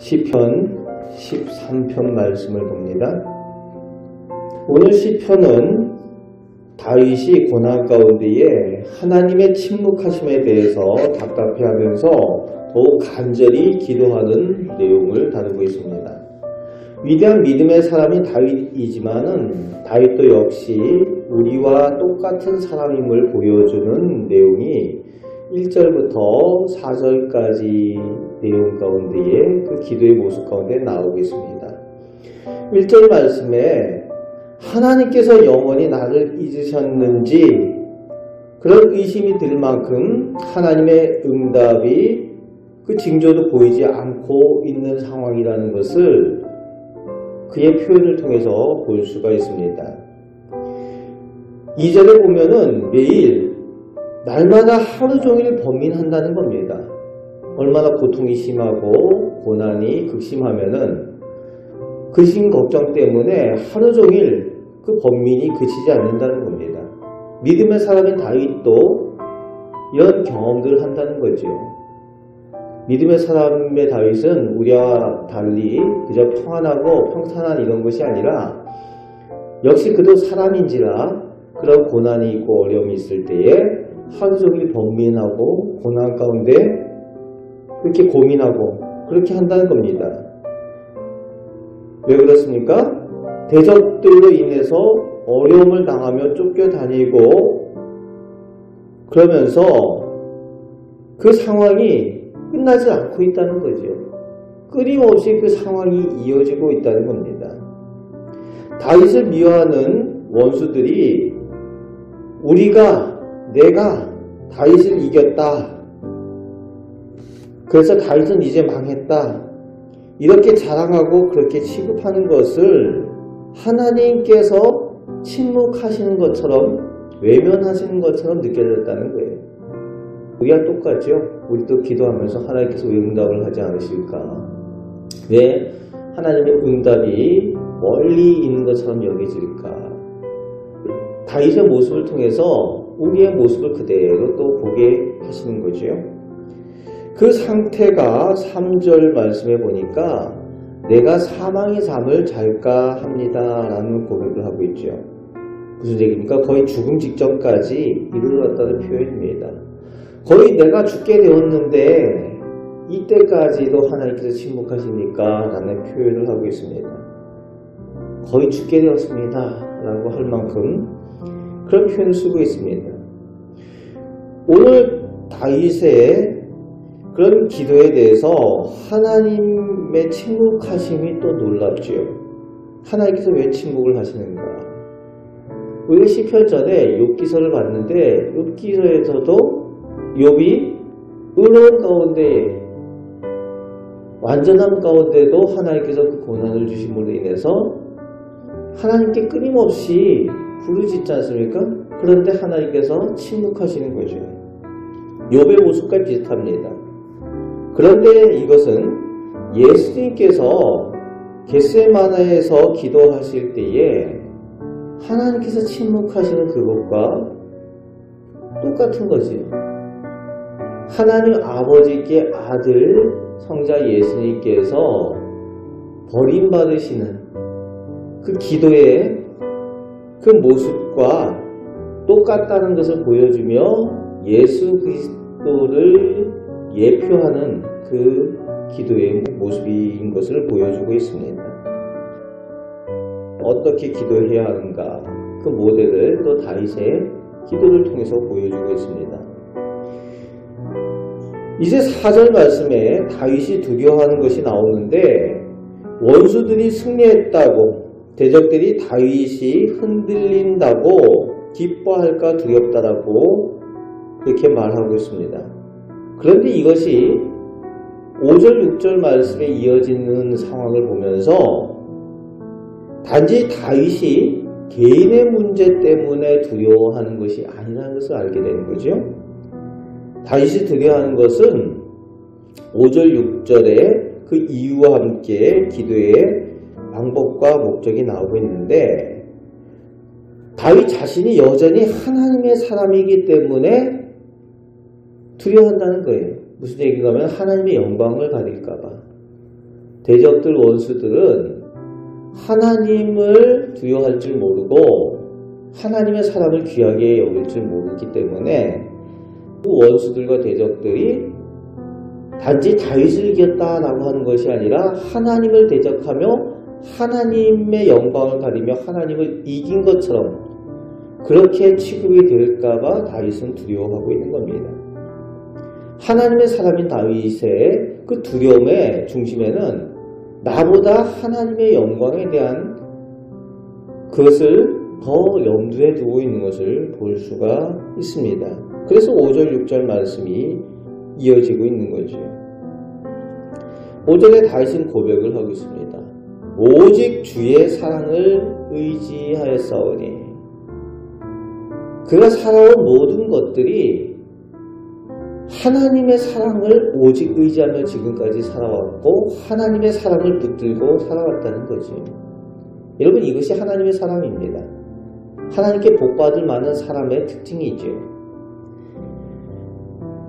시편 13편 말씀을 봅니다. 오늘 시편은 다윗이 고난 가운데에 하나님의 침묵하심에 대해서 답답해하면서 더욱 간절히 기도하는 내용을 다루고 있습니다. 위대한 믿음의 사람이 다윗이지만은 다윗도 역시 우리와 똑같은 사람임을 보여주는 내용이 1절부터 4절까지 내용 가운데에 그 기도의 모습 가운데 나오고 있습니다. 1절 말씀에 하나님께서 영원히 나를 잊으셨는지 그런 의심이 들 만큼 하나님의 응답이 그 징조도 보이지 않고 있는 상황이라는 것을 그의 표현을 통해서 볼 수가 있습니다. 2절에 보면은 매일 날마다 하루 종일 번민한다는 겁니다. 얼마나 고통이 심하고 고난이 극심하면은 그 심 걱정 때문에 하루 종일 그 번민이 그치지 않는다는 겁니다. 믿음의 사람인 다윗도 이런 경험들을 한다는 거죠. 믿음의 사람의 다윗은 우리와 달리 그저 평안하고 평탄한 이런 것이 아니라 역시 그도 사람인지라 그런 고난이 있고 어려움이 있을 때에 하루 종일 번민하고 고난 가운데 그렇게 고민하고 그렇게 한다는 겁니다. 왜 그렇습니까? 대적들로 인해서 어려움을 당하며 쫓겨다니고 그러면서 그 상황이 끝나지 않고 있다는 거죠. 끊임없이 그 상황이 이어지고 있다는 겁니다. 다윗을 미워하는 원수들이 내가 다윗을 이겼다. 그래서 다윗은 이제 망했다. 이렇게 자랑하고 그렇게 취급하는 것을 하나님께서 침묵하시는 것처럼 외면하시는 것처럼 느껴졌다는 거예요. 우리와 똑같죠? 우리도 기도하면서 하나님께서 왜 응답을 하지 않으실까? 왜 하나님의 응답이 멀리 있는 것처럼 여겨질까? 다윗의 모습을 통해서 우리의 모습을 그대로 또 보게 하시는 거죠. 그 상태가 3절 말씀에 보니까 내가 사망의 잠을 잘까 합니다 라는 고백을 하고 있죠. 무슨 얘기입니까? 거의 죽음 직전까지 이르렀다는 표현입니다. 거의 내가 죽게 되었는데 이때까지도 하나님께서 침묵하시니까 라는 표현을 하고 있습니다. 거의 죽게 되었습니다 라고 할 만큼 그런 표현을 쓰고 있습니다. 오늘 다윗의 그런 기도에 대해서 하나님의 침묵하심이 또 놀랍죠. 하나님께서 왜 침묵을 하시는가? 우리가 시편 전에 욥기서를 봤는데 욥기서에서도 욥이 의로운 가운데 완전함 가운데도 하나님께서 그 고난을 주심으로 인해서 하나님께 끊임없이 부르짖지 않습니까? 그런데 하나님께서 침묵하시는 거죠. 욥의 모습과 비슷합니다. 그런데 이것은 예수님께서 겟세마네에서 기도하실 때에 하나님께서 침묵하시는 그것과 똑같은 거지요. 하나님 아버지께 아들 성자 예수님께서 버림받으시는 그 기도의 그 모습과 똑같다는 것을 보여주며 예수 그리스도를 예표하는 그 기도의 모습인 것을 보여주고 있습니다. 어떻게 기도해야 하는가 그 모델을 또 다윗의 기도를 통해서 보여주고 있습니다. 이제 4절 말씀에 다윗이 두려워하는 것이 나오는데 원수들이 승리했다고 대적들이 다윗이 흔들린다고 기뻐할까 두렵다라고 그렇게 말하고 있습니다. 그런데 이것이 5절 6절 말씀에 이어지는 상황을 보면서 단지 다윗이 개인의 문제 때문에 두려워하는 것이 아니라는 것을 알게 되는 거죠. 다윗이 두려워하는 것은 5절 6절에 그 이유와 함께 기도의 방법과 목적이 나오고 있는데 다윗 자신이 여전히 하나님의 사람이기 때문에 두려워한다는 거예요. 무슨 얘기인가 하면 하나님의 영광을 가릴까봐. 대적들 원수들은 하나님을 두려워할 줄 모르고 하나님의 사람을 귀하게 여길 줄 모르기 때문에 그 원수들과 대적들이 단지 다윗을 이겼다라고 하는 것이 아니라 하나님을 대적하며 하나님의 영광을 가리며 하나님을 이긴 것처럼 그렇게 취급이 될까봐 다윗은 두려워하고 있는 겁니다. 하나님의 사람인 다윗의 그 두려움의 중심에는 나보다 하나님의 영광에 대한 그것을 더 염두에 두고 있는 것을 볼 수가 있습니다. 그래서 5절 6절 말씀이 이어지고 있는 거죠. 5절에 다윗은 고백을 하고 있습니다. 오직 주의 사랑을 의지하였사오니 그가 살아온 모든 것들이 하나님의 사랑을 오직 의지하며 지금까지 살아왔고 하나님의 사랑을 붙들고 살아왔다는 거지. 여러분 이것이 하나님의 사랑입니다. 하나님께 복받을 만한 사람의 특징이죠.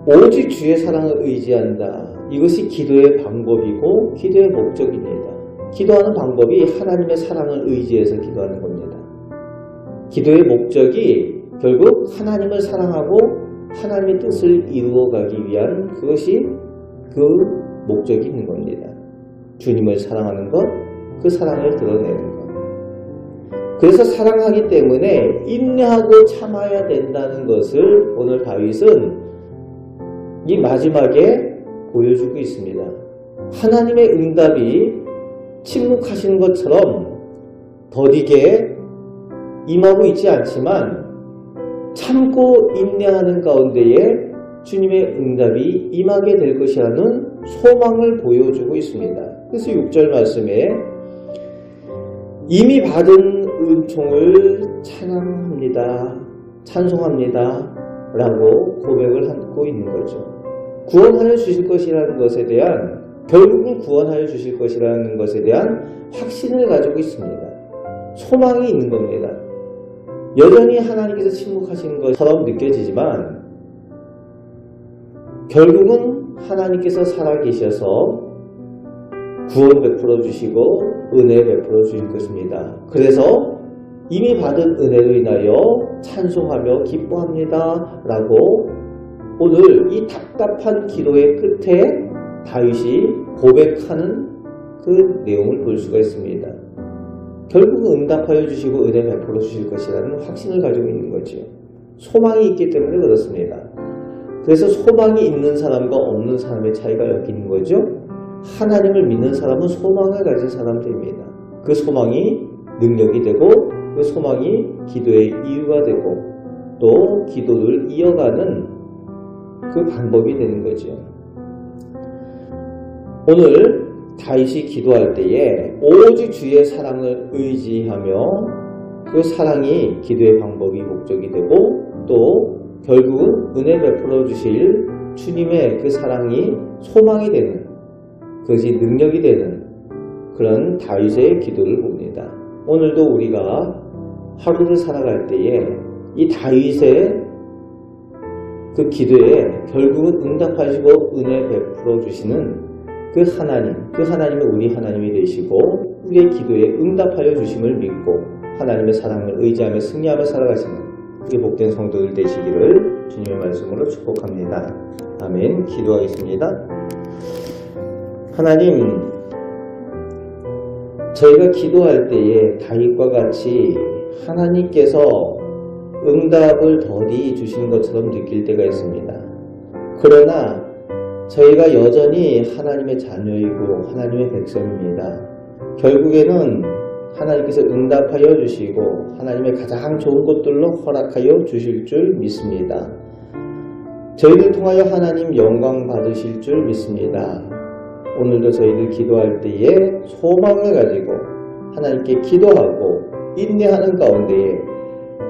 오직 주의 사랑을 의지한다. 이것이 기도의 방법이고 기도의 목적입니다. 기도하는 방법이 하나님의 사랑을 의지해서 기도하는 겁니다. 기도의 목적이 결국 하나님을 사랑하고 하나님의 뜻을 이루어가기 위한 그것이 그 목적이 있는 겁니다. 주님을 사랑하는 것, 그 사랑을 드러내는 것. 그래서 사랑하기 때문에 인내하고 참아야 된다는 것을 오늘 다윗은 이 마지막에 보여주고 있습니다. 하나님의 응답이 침묵하시는 것처럼 더디게 임하고 있지 않지만 참고 인내하는 가운데에 주님의 응답이 임하게 될 것이라는 소망을 보여주고 있습니다. 그래서 6절 말씀에 이미 받은 은총을 찬양합니다. 찬송합니다. 라고 고백을 하고 있는 거죠. 구원하여 주실 것이라는 것에 대한 결국은 구원하여 주실 것이라는 것에 대한 확신을 가지고 있습니다. 소망이 있는 겁니다. 여전히 하나님께서 침묵하시는 것처럼 느껴지지만 결국은 하나님께서 살아계셔서 구원 베풀어 주시고 은혜 베풀어 주실 것입니다. 그래서 이미 받은 은혜로 인하여 찬송하며 기뻐합니다. 라고 오늘 이 답답한 기도의 끝에 다윗이 고백하는 그 내용을 볼 수가 있습니다. 결국 응답하여 주시고 은혜 베풀어 주실 것이라는 확신을 가지고 있는 거죠. 소망이 있기 때문에 그렇습니다. 그래서 소망이 있는 사람과 없는 사람의 차이가 여기 있는 거죠. 하나님을 믿는 사람은 소망을 가진 사람들입니다. 그 소망이 능력이 되고 그 소망이 기도의 이유가 되고 또 기도를 이어가는 그 방법이 되는 거죠. 오늘 다윗이 기도할 때에 오직 주의 사랑을 의지하며 그 사랑이 기도의 방법이 목적이 되고 또 결국은 은혜 베풀어 주실 주님의 그 사랑이 소망이 되는 그것이 능력이 되는 그런 다윗의 기도를 봅니다. 오늘도 우리가 하루를 살아갈 때에 이 다윗의 그 기도에 결국은 응답하시고 은혜 베풀어 주시는 그 하나님은 우리 하나님이 되시고 우리의 기도에 응답하여 주심을 믿고 하나님의 사랑을 의지하며 승리하며 살아가시는 그 복된 성도들 되시기를 주님의 말씀으로 축복합니다. 아멘. 기도하겠습니다. 하나님, 저희가 기도할 때에 다윗과 같이 하나님께서 응답을 더디 주시는 것처럼 느낄 때가 있습니다. 그러나 저희가 여전히 하나님의 자녀이고 하나님의 백성입니다. 결국에는 하나님께서 응답하여 주시고 하나님의 가장 좋은 것들로 허락하여 주실 줄 믿습니다. 저희를 통하여 하나님 영광 받으실 줄 믿습니다. 오늘도 저희들 기도할 때에 소망을 가지고 하나님께 기도하고 인내하는 가운데에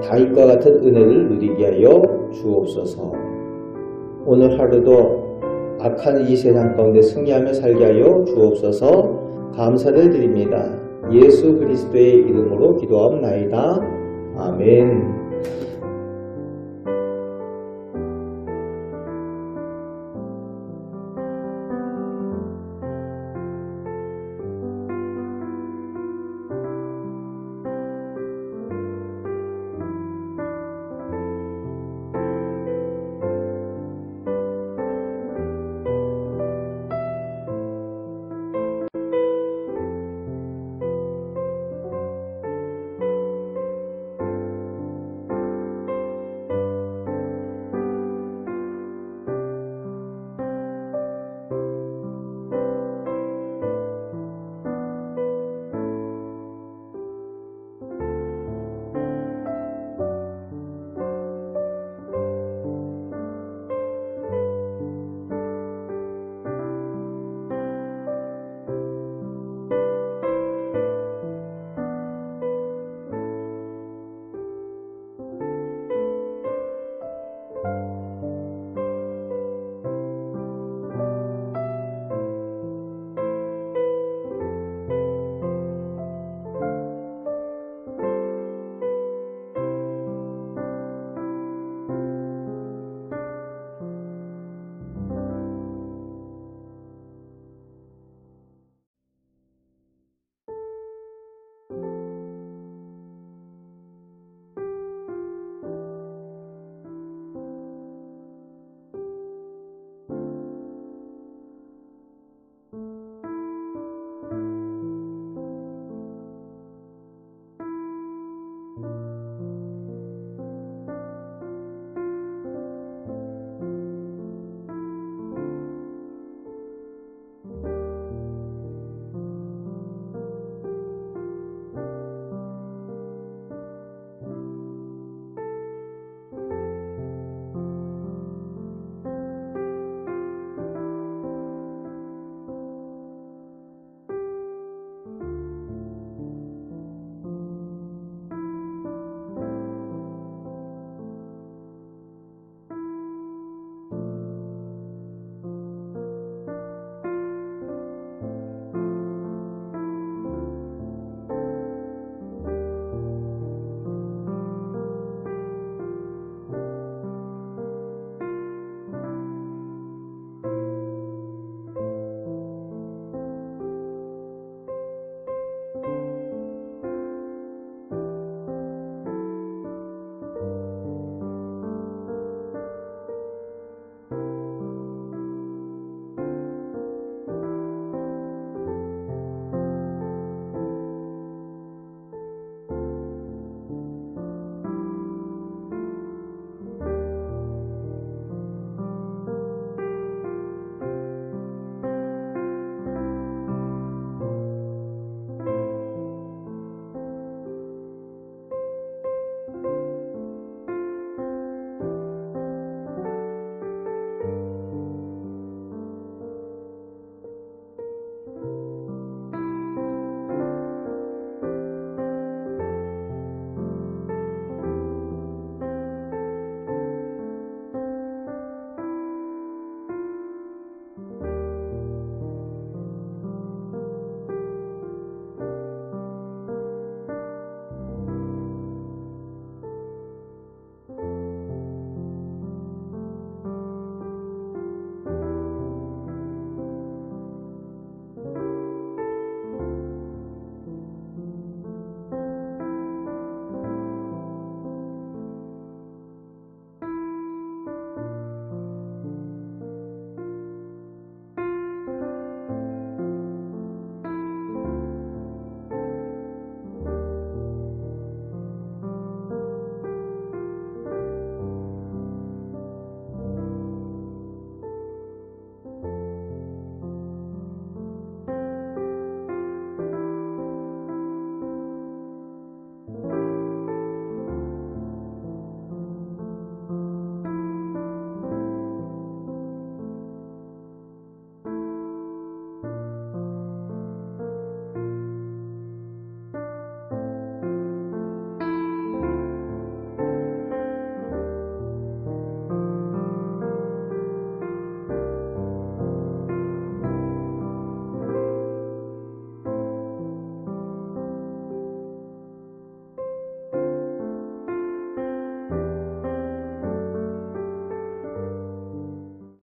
다윗과 같은 은혜를 누리게 하여 주옵소서. 오늘 하루도 악한 이 세상 가운데 승리하며 살게 하여 주옵소서. 감사를 드립니다. 예수 그리스도의 이름으로 기도하옵나이다. 아멘.